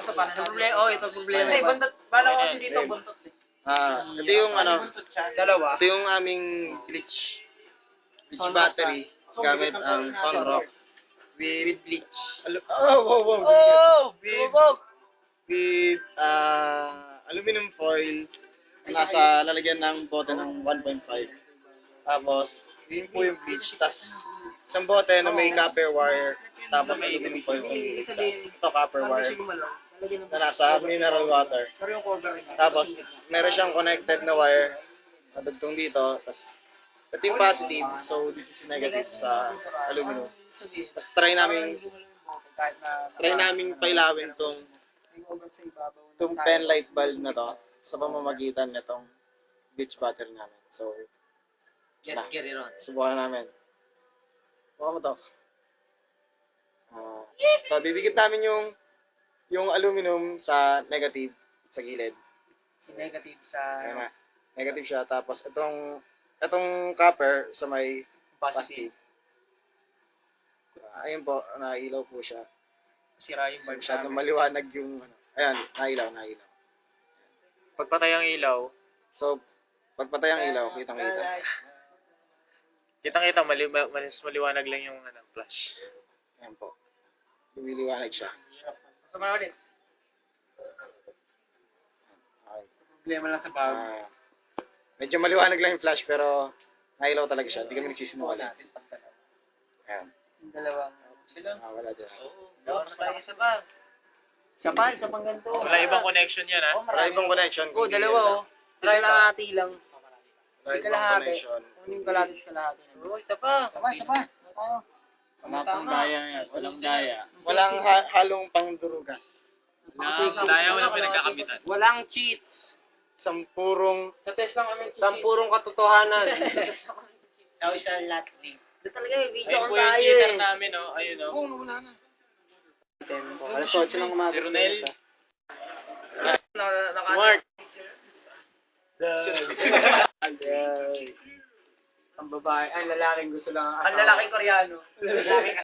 Sa paano? Ang problema, ito problema. Ay, buntot. Bala ko kasi dito, Game. buntot. Ito yung Dalawa. ito yung aming bleach battery gamit ang Sunrock with Bleach. with aluminum foil na nasa lalagyan ng bote ng 1.5. Tapos, yun po yung bleach. Tapos, isang bote na may copper wire. Tapos, aluminum foil yung gilid sa. Ito, copper wire na nasa mineral water. Tapos, meron siyang connected na wire na dugtong dito. Tapos, ito yung positive. So, this is negative sa aluminum. Tapos, try namin pailawin tong pen light bulb na to sa pamamagitan nitong bleach battery namin. So, Let's get it on. subukan namin. Buka mo to. So, didikit namin yung aluminum sa negative at sa gilid. Si negative sa Ayan na. Negative siya. Tapos, itong copper sa may positive. positive. Ayun po, nailaw po siya. Sira yung So, bulb masyadong namin. maliwanag yung ayan, nailaw. Pagpatay ang ilaw, So, pagpatay ang ilaw, kitang-kita. kitang-kita mas maliwanag lang yung flash. Ayan po. Lumiliwanag siya. Sama ulit. Okay. Problema lang sa bulb. Medyo maliwanag lang yung flash pero nailaw talaga siya. Hindi kami nagsisinungaling. Ayan. Yung dalawang. Wala dyan. Isa pa. Isa pang ganito. Wala ibang connection yan, ha? Wala ibang connection. Oo, dalawa oh. Try kalahati lang. Wala ibang Kalahati. connection. Ano yung kalahati? Oo, isa pa. Isa pa. Walang daya yan. Walang daya. Walang halong pangdurugas. Walang pinagkakamitan. Walang cheats. Sampurong Sa test lang kami. Sampurong katotohanan. Tawag siya lately. Ito talaga yung video Ayun ko po yung tayo cheater eh. namin, oh. Ayun, oh. Oo, wala na. Alas 8 lang Si Ronel. Smart. Ang babae, ang lalaking gusto lang. Ang lalaking Koreano.